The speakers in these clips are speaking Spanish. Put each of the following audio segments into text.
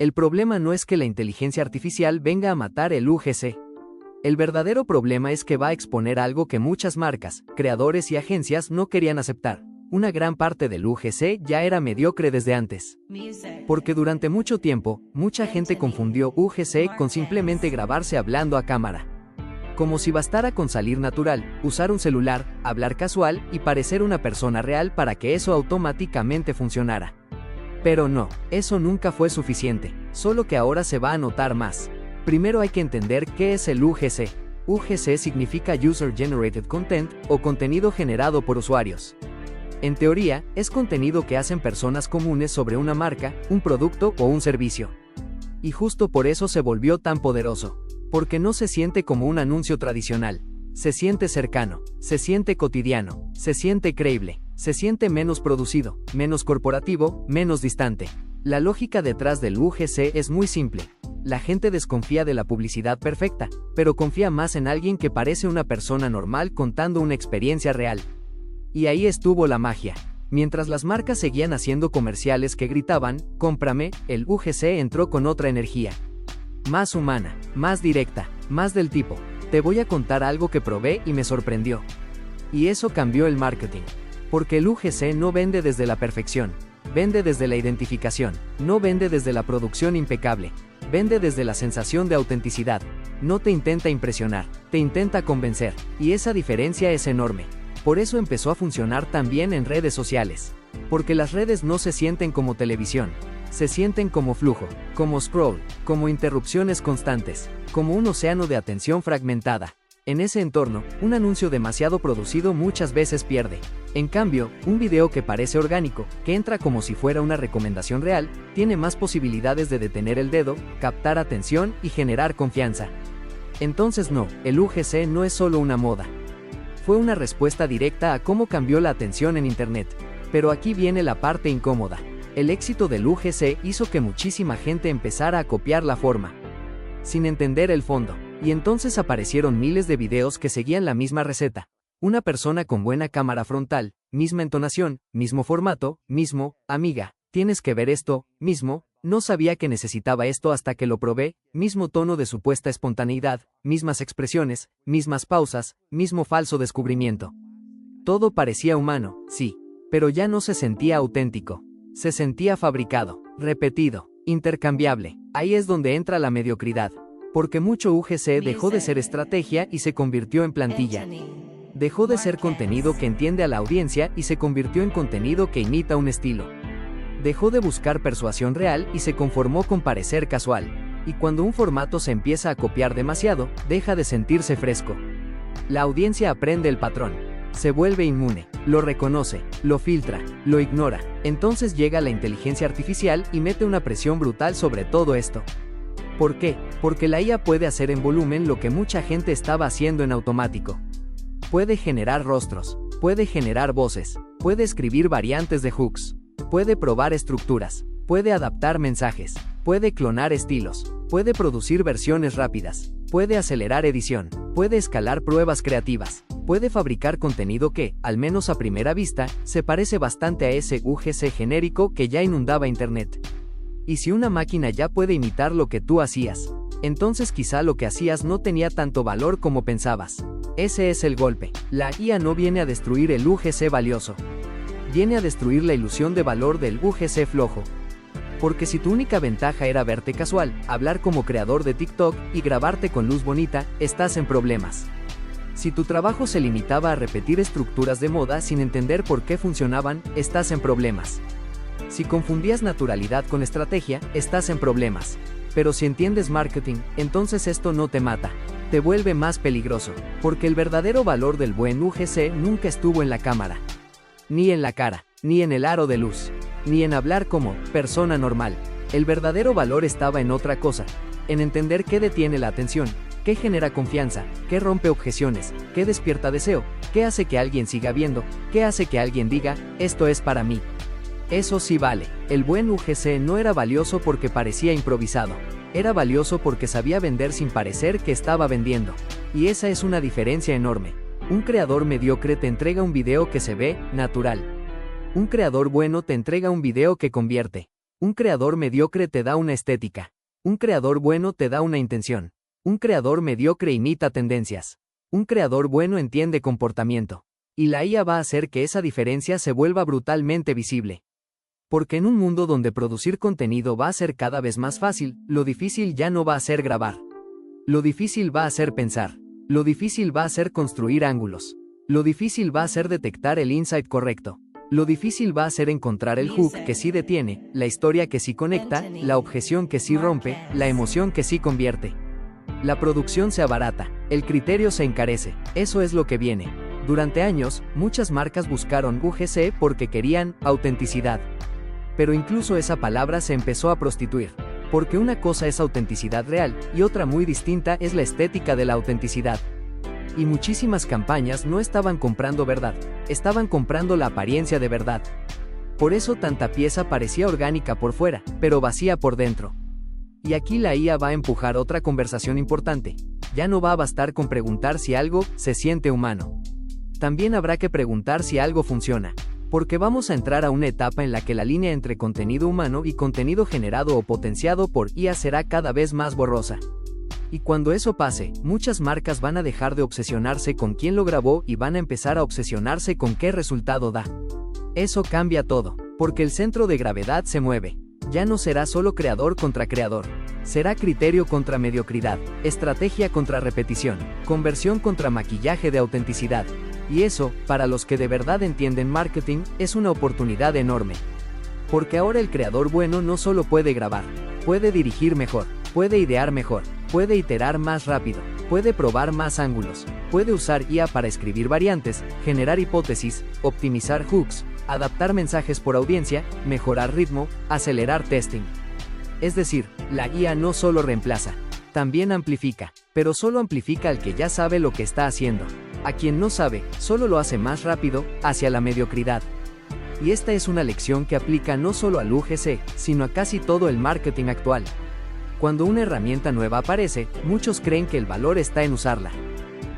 El problema no es que la inteligencia artificial venga a matar el UGC. El verdadero problema es que va a exponer algo que muchas marcas, creadores y agencias no querían aceptar. Una gran parte del UGC ya era mediocre desde antes. Porque durante mucho tiempo, mucha gente confundió UGC con simplemente grabarse hablando a cámara. Como si bastara con salir natural, usar un celular, hablar casual y parecer una persona real para que eso automáticamente funcionara. Pero no, eso nunca fue suficiente, solo que ahora se va a notar más. Primero hay que entender qué es el UGC. UGC significa User Generated Content, o contenido generado por usuarios. En teoría, es contenido que hacen personas comunes sobre una marca, un producto o un servicio. Y justo por eso se volvió tan poderoso. Porque no se siente como un anuncio tradicional. Se siente cercano, se siente cotidiano, se siente creíble, se siente menos producido, menos corporativo, menos distante. La lógica detrás del UGC es muy simple. La gente desconfía de la publicidad perfecta, pero confía más en alguien que parece una persona normal contando una experiencia real. Y ahí estuvo la magia. Mientras las marcas seguían haciendo comerciales que gritaban, "Cómprame", el UGC entró con otra energía. Más humana, más directa, más del tipo, te voy a contar algo que probé y me sorprendió. Y eso cambió el marketing. Porque el UGC no vende desde la perfección, vende desde la identificación, no vende desde la producción impecable, vende desde la sensación de autenticidad. No te intenta impresionar, te intenta convencer, y esa diferencia es enorme. Por eso empezó a funcionar también en redes sociales. Porque las redes no se sienten como televisión. Se sienten como flujo, como scroll, como interrupciones constantes, como un océano de atención fragmentada. En ese entorno, un anuncio demasiado producido muchas veces pierde. En cambio, un video que parece orgánico, que entra como si fuera una recomendación real, tiene más posibilidades de detener el dedo, captar atención y generar confianza. Entonces no, el UGC no es solo una moda. Fue una respuesta directa a cómo cambió la atención en Internet. Pero aquí viene la parte incómoda. El éxito del UGC hizo que muchísima gente empezara a copiar la forma, sin entender el fondo, y entonces aparecieron miles de videos que seguían la misma receta. Una persona con buena cámara frontal, misma entonación, mismo formato, mismo, amiga, tienes que ver esto, mismo, no sabía que necesitaba esto hasta que lo probé, mismo tono de supuesta espontaneidad, mismas expresiones, mismas pausas, mismo falso descubrimiento. Todo parecía humano, sí, pero ya no se sentía auténtico. Se sentía fabricado, repetido, intercambiable. Ahí es donde entra la mediocridad. Porque mucho UGC dejó de ser estrategia y se convirtió en plantilla. Dejó de ser contenido que entiende a la audiencia y se convirtió en contenido que imita un estilo. Dejó de buscar persuasión real y se conformó con parecer casual. Y cuando un formato se empieza a copiar demasiado, deja de sentirse fresco. La audiencia aprende el patrón. Se vuelve inmune, lo reconoce, lo filtra, lo ignora. Entonces llega la inteligencia artificial y mete una presión brutal sobre todo esto. ¿Por qué? Porque la IA puede hacer en volumen lo que mucha gente estaba haciendo en automático. Puede generar rostros, puede generar voces, puede escribir variantes de hooks, puede probar estructuras, puede adaptar mensajes, puede clonar estilos, puede producir versiones rápidas, puede acelerar edición, puede escalar pruebas creativas, puede fabricar contenido que, al menos a primera vista, se parece bastante a ese UGC genérico que ya inundaba Internet. Y si una máquina ya puede imitar lo que tú hacías, entonces quizá lo que hacías no tenía tanto valor como pensabas. Ese es el golpe. La IA no viene a destruir el UGC valioso. Viene a destruir la ilusión de valor del UGC flojo. Porque si tu única ventaja era verte casual, hablar como creador de TikTok y grabarte con luz bonita, estás en problemas. Si tu trabajo se limitaba a repetir estructuras de moda sin entender por qué funcionaban, estás en problemas. Si confundías naturalidad con estrategia, estás en problemas. Pero si entiendes marketing, entonces esto no te mata, te vuelve más peligroso. Porque el verdadero valor del buen UGC nunca estuvo en la cámara, ni en la cara, ni en el aro de luz, ni en hablar como persona normal. El verdadero valor estaba en otra cosa, en entender qué detiene la atención, qué genera confianza, qué rompe objeciones, qué despierta deseo, qué hace que alguien siga viendo, qué hace que alguien diga, esto es para mí. Eso sí vale. El buen UGC no era valioso porque parecía improvisado. Era valioso porque sabía vender sin parecer que estaba vendiendo. Y esa es una diferencia enorme. Un creador mediocre te entrega un video que se ve natural. Un creador bueno te entrega un video que convierte. Un creador mediocre te da una estética. Un creador bueno te da una intención. Un creador mediocre imita tendencias. Un creador bueno entiende comportamiento. Y la IA va a hacer que esa diferencia se vuelva brutalmente visible. Porque en un mundo donde producir contenido va a ser cada vez más fácil, lo difícil ya no va a ser grabar. Lo difícil va a ser pensar. Lo difícil va a ser construir ángulos. Lo difícil va a ser detectar el insight correcto. Lo difícil va a ser encontrar el hook que sí detiene, la historia que sí conecta, la objeción que sí rompe, la emoción que sí convierte. La producción se abarata, el criterio se encarece, eso es lo que viene. Durante años, muchas marcas buscaron UGC porque querían autenticidad. Pero incluso esa palabra se empezó a prostituir. Porque una cosa es autenticidad real, y otra muy distinta es la estética de la autenticidad. Y muchísimas campañas no estaban comprando verdad, estaban comprando la apariencia de verdad. Por eso tanta pieza parecía orgánica por fuera, pero vacía por dentro. Y aquí la IA va a empujar otra conversación importante. Ya no va a bastar con preguntar si algo se siente humano. También habrá que preguntar si algo funciona. Porque vamos a entrar a una etapa en la que la línea entre contenido humano y contenido generado o potenciado por IA será cada vez más borrosa. Y cuando eso pase, muchas marcas van a dejar de obsesionarse con quién lo grabó y van a empezar a obsesionarse con qué resultado da. Eso cambia todo, porque el centro de gravedad se mueve. Ya no será solo creador contra creador. Será criterio contra mediocridad, estrategia contra repetición, conversión contra maquillaje de autenticidad. Y eso, para los que de verdad entienden marketing, es una oportunidad enorme. Porque ahora el creador bueno no solo puede grabar, puede dirigir mejor, puede idear mejor, puede iterar más rápido, puede probar más ángulos, puede usar IA para escribir variantes, generar hipótesis, optimizar hooks, adaptar mensajes por audiencia, mejorar ritmo, acelerar testing. Es decir, la IA no solo reemplaza, también amplifica, pero solo amplifica al que ya sabe lo que está haciendo. A quien no sabe, solo lo hace más rápido, hacia la mediocridad. Y esta es una lección que aplica no solo al UGC, sino a casi todo el marketing actual. Cuando una herramienta nueva aparece, muchos creen que el valor está en usarla.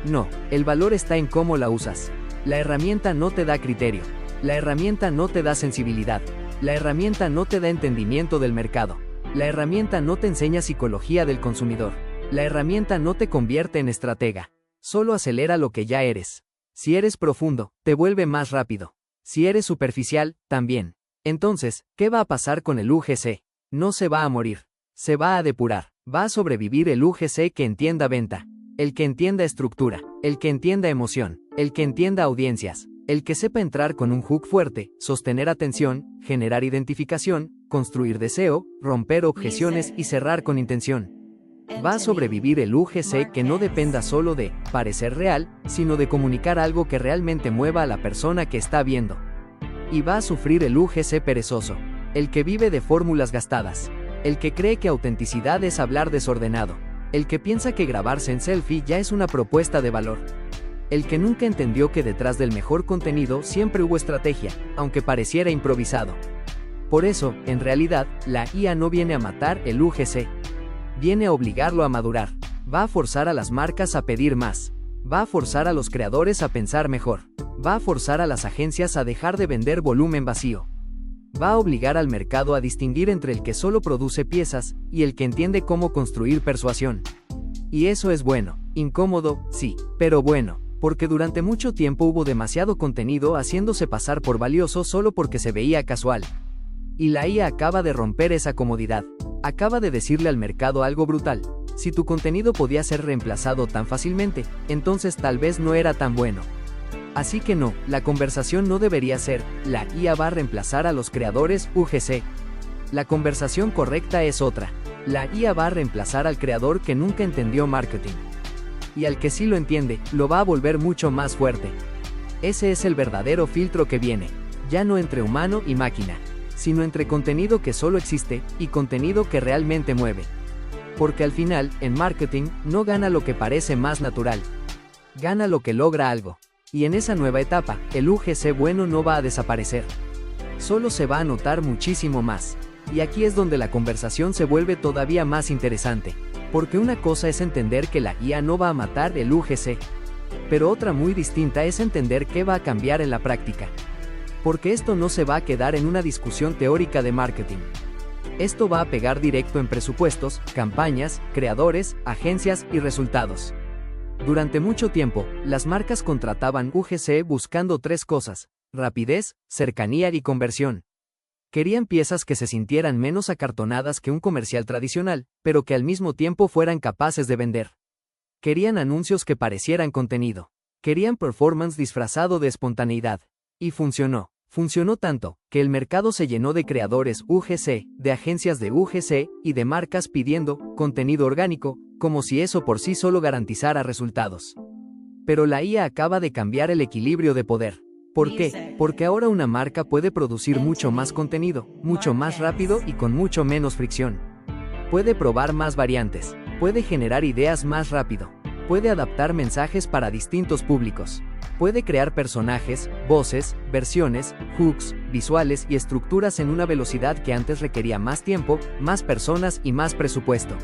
No, el valor está en cómo la usas. La herramienta no te da criterio. La herramienta no te da sensibilidad. La herramienta no te da entendimiento del mercado. La herramienta no te enseña psicología del consumidor. La herramienta no te convierte en estratega. Solo acelera lo que ya eres. Si eres profundo, te vuelve más rápido. Si eres superficial, también. Entonces, ¿qué va a pasar con el UGC? No se va a morir. Se va a depurar. Va a sobrevivir el UGC que entienda venta. El que entienda estructura. El que entienda emoción. El que entienda audiencias. El que sepa entrar con un hook fuerte, sostener atención, generar identificación, construir deseo, romper objeciones y cerrar con intención. Va a sobrevivir el UGC que no dependa solo de parecer real, sino de comunicar algo que realmente mueva a la persona que está viendo. Y va a sufrir el UGC perezoso, el que vive de fórmulas gastadas, el que cree que autenticidad es hablar desordenado, el que piensa que grabarse en selfie ya es una propuesta de valor. El que nunca entendió que detrás del mejor contenido siempre hubo estrategia, aunque pareciera improvisado. Por eso, en realidad, la IA no viene a matar el UGC. Viene a obligarlo a madurar. Va a forzar a las marcas a pedir más. Va a forzar a los creadores a pensar mejor. Va a forzar a las agencias a dejar de vender volumen vacío. Va a obligar al mercado a distinguir entre el que solo produce piezas y el que entiende cómo construir persuasión. Y eso es bueno. Incómodo, sí, pero bueno. Porque durante mucho tiempo hubo demasiado contenido haciéndose pasar por valioso solo porque se veía casual. Y la IA acaba de romper esa comodidad. Acaba de decirle al mercado algo brutal. Si tu contenido podía ser reemplazado tan fácilmente, entonces tal vez no era tan bueno. Así que no, la conversación no debería ser, la IA va a reemplazar a los creadores UGC. La conversación correcta es otra. La IA va a reemplazar al creador que nunca entendió marketing. Y al que sí lo entiende, lo va a volver mucho más fuerte. Ese es el verdadero filtro que viene. Ya no entre humano y máquina, sino entre contenido que solo existe y contenido que realmente mueve. Porque al final, en marketing, no gana lo que parece más natural. Gana lo que logra algo. Y en esa nueva etapa, el UGC bueno no va a desaparecer. Solo se va a notar muchísimo más. Y aquí es donde la conversación se vuelve todavía más interesante. Porque una cosa es entender que la IA no va a matar el UGC. Pero otra muy distinta es entender qué va a cambiar en la práctica. Porque esto no se va a quedar en una discusión teórica de marketing. Esto va a pegar directo en presupuestos, campañas, creadores, agencias y resultados. Durante mucho tiempo, las marcas contrataban UGC buscando tres cosas: rapidez, cercanía y conversión. Querían piezas que se sintieran menos acartonadas que un comercial tradicional, pero que al mismo tiempo fueran capaces de vender. Querían anuncios que parecieran contenido. Querían performance disfrazado de espontaneidad. Y funcionó. Funcionó tanto, que el mercado se llenó de creadores UGC, de agencias de UGC, y de marcas pidiendo contenido orgánico, como si eso por sí solo garantizara resultados. Pero la IA acaba de cambiar el equilibrio de poder. ¿Por qué? Porque ahora una marca puede producir mucho más contenido, mucho más rápido y con mucho menos fricción. Puede probar más variantes, puede generar ideas más rápido, puede adaptar mensajes para distintos públicos, puede crear personajes, voces, versiones, hooks, visuales y estructuras en una velocidad que antes requería más tiempo, más personas y más presupuesto.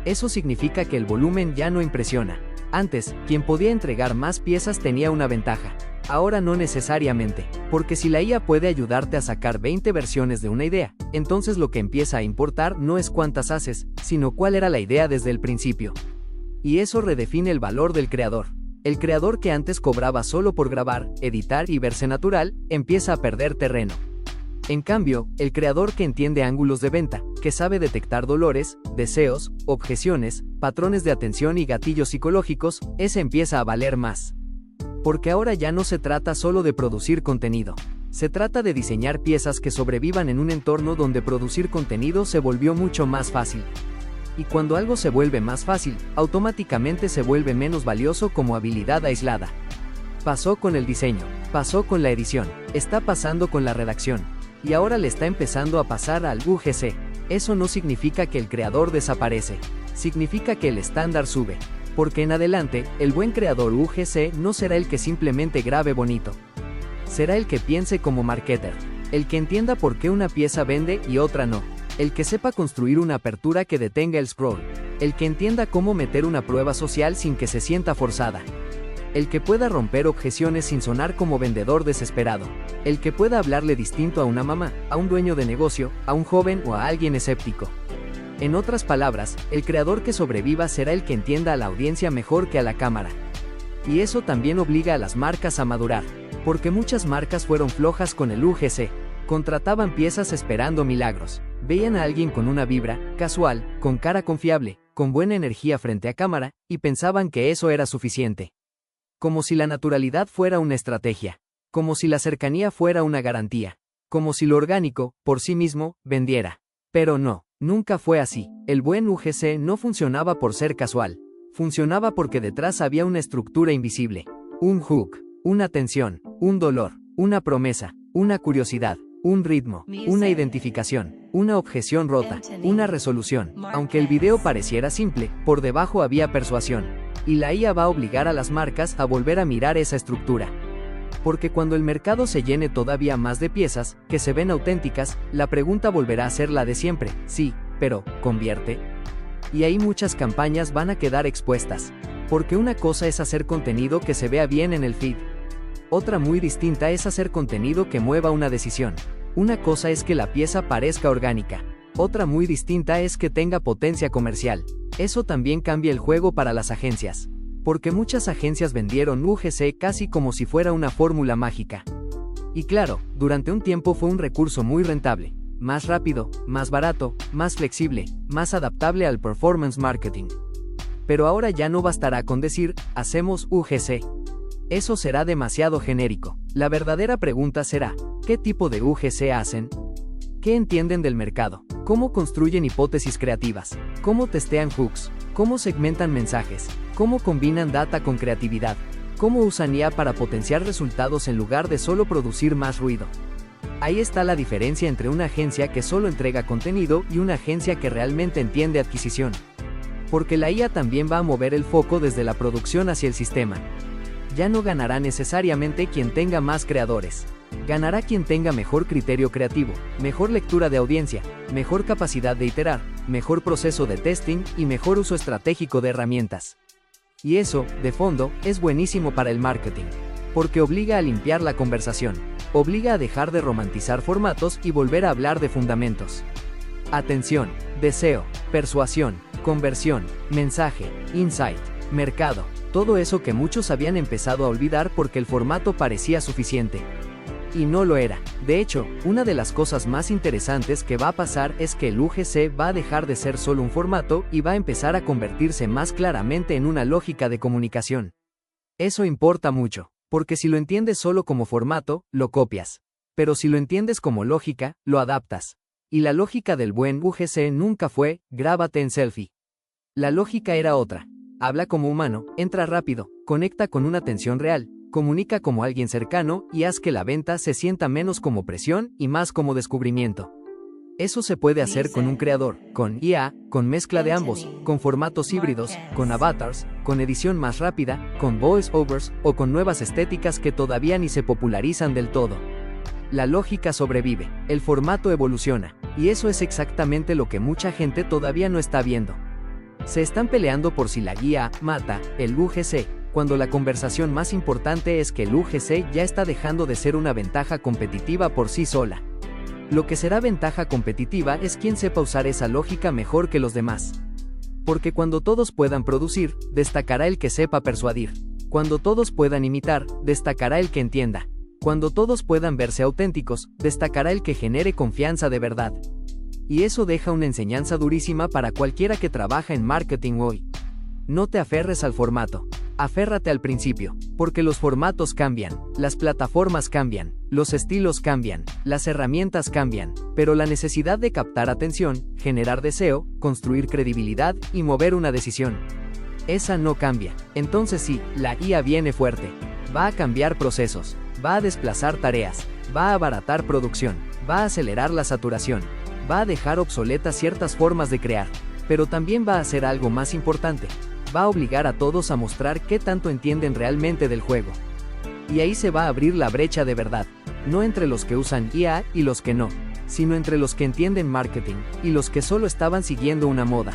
Eso significa que el volumen ya no impresiona. Antes, quien podía entregar más piezas tenía una ventaja. Ahora no necesariamente, porque si la IA puede ayudarte a sacar 20 versiones de una idea, entonces lo que empieza a importar no es cuántas haces, sino cuál era la idea desde el principio. Y eso redefine el valor del creador. El creador que antes cobraba solo por grabar, editar y verse natural, empieza a perder terreno. En cambio, el creador que entiende ángulos de venta, que sabe detectar dolores, deseos, objeciones, patrones de atención y gatillos psicológicos, ese empieza a valer más. Porque ahora ya no se trata solo de producir contenido. Se trata de diseñar piezas que sobrevivan en un entorno donde producir contenido se volvió mucho más fácil. Y cuando algo se vuelve más fácil, automáticamente se vuelve menos valioso como habilidad aislada. Pasó con el diseño, pasó con la edición, está pasando con la redacción. Y ahora le está empezando a pasar al UGC. Eso no significa que el creador desaparece. Significa que el estándar sube. Porque en adelante, el buen creador UGC no será el que simplemente grabe bonito. Será el que piense como marketer. El que entienda por qué una pieza vende y otra no. El que sepa construir una apertura que detenga el scroll. El que entienda cómo meter una prueba social sin que se sienta forzada. El que pueda romper objeciones sin sonar como vendedor desesperado. El que pueda hablarle distinto a una mamá, a un dueño de negocio, a un joven o a alguien escéptico. En otras palabras, el creador que sobreviva será el que entienda a la audiencia mejor que a la cámara. Y eso también obliga a las marcas a madurar, porque muchas marcas fueron flojas con el UGC. Contrataban piezas esperando milagros. Veían a alguien con una vibra, casual, con cara confiable, con buena energía frente a cámara, y pensaban que eso era suficiente. Como si la naturalidad fuera una estrategia. Como si la cercanía fuera una garantía. Como si lo orgánico, por sí mismo, vendiera. Pero no, nunca fue así. El buen UGC no funcionaba por ser casual. Funcionaba porque detrás había una estructura invisible. Un hook, una tensión, un dolor, una promesa, una curiosidad, un ritmo, una identificación, una objeción rota, una resolución. Aunque el video pareciera simple, por debajo había persuasión. Y la IA va a obligar a las marcas a volver a mirar esa estructura. Porque cuando el mercado se llene todavía más de piezas, que se ven auténticas, la pregunta volverá a ser la de siempre: sí, pero, ¿convierte? Y ahí muchas campañas van a quedar expuestas. Porque una cosa es hacer contenido que se vea bien en el feed. Otra muy distinta es hacer contenido que mueva una decisión. Una cosa es que la pieza parezca orgánica. Otra muy distinta es que tenga potencia comercial. Eso también cambia el juego para las agencias. Porque muchas agencias vendieron UGC casi como si fuera una fórmula mágica. Y claro, durante un tiempo fue un recurso muy rentable. Más rápido, más barato, más flexible, más adaptable al performance marketing. Pero ahora ya no bastará con decir, hacemos UGC. Eso será demasiado genérico. La verdadera pregunta será, ¿qué tipo de UGC hacen? ¿Qué entienden del mercado? ¿Cómo construyen hipótesis creativas? ¿Cómo testean hooks? ¿Cómo segmentan mensajes? ¿Cómo combinan data con creatividad? ¿Cómo usan IA para potenciar resultados en lugar de solo producir más ruido? Ahí está la diferencia entre una agencia que solo entrega contenido y una agencia que realmente entiende adquisición. Porque la IA también va a mover el foco desde la producción hacia el sistema. Ya no ganará necesariamente quien tenga más creadores. Ganará quien tenga mejor criterio creativo, mejor lectura de audiencia, mejor capacidad de iterar, mejor proceso de testing y mejor uso estratégico de herramientas. Y eso, de fondo, es buenísimo para el marketing. Porque obliga a limpiar la conversación. Obliga a dejar de romantizar formatos y volver a hablar de fundamentos. atención, deseo, persuasión, conversión, mensaje, insight, mercado, todo eso que muchos habían empezado a olvidar porque el formato parecía suficiente. Y no lo era. De hecho, una de las cosas más interesantes que va a pasar es que el UGC va a dejar de ser solo un formato y va a empezar a convertirse más claramente en una lógica de comunicación. Eso importa mucho, porque si lo entiendes solo como formato, lo copias. Pero si lo entiendes como lógica, lo adaptas. Y la lógica del buen UGC nunca fue, grábate en selfie. La lógica era otra. Habla como humano, entra rápido, conecta con una atención real, comunica como alguien cercano y haz que la venta se sienta menos como presión y más como descubrimiento. Eso se puede hacer con un creador, con IA, con mezcla de ambos, con formatos híbridos, con avatars, con edición más rápida, con voice-overs o con nuevas estéticas que todavía ni se popularizan del todo. La lógica sobrevive, el formato evoluciona, y eso es exactamente lo que mucha gente todavía no está viendo. Se están peleando por si la guía mata el UGC, cuando la conversación más importante es que el UGC ya está dejando de ser una ventaja competitiva por sí sola. Lo que será ventaja competitiva es quien sepa usar esa lógica mejor que los demás. Porque cuando todos puedan producir, destacará el que sepa persuadir. Cuando todos puedan imitar, destacará el que entienda. Cuando todos puedan verse auténticos, destacará el que genere confianza de verdad. Y eso deja una enseñanza durísima para cualquiera que trabaja en marketing hoy. No te aferres al formato. Aférrate al principio, porque los formatos cambian, las plataformas cambian, los estilos cambian, las herramientas cambian, pero la necesidad de captar atención, generar deseo, construir credibilidad y mover una decisión, esa no cambia. Entonces sí, la IA viene fuerte. Va a cambiar procesos, va a desplazar tareas, va a abaratar producción, va a acelerar la saturación, va a dejar obsoletas ciertas formas de crear, pero también va a hacer algo más importante. Va a obligar a todos a mostrar qué tanto entienden realmente del juego. Y ahí se va a abrir la brecha de verdad, no entre los que usan IA y los que no, sino entre los que entienden marketing y los que solo estaban siguiendo una moda.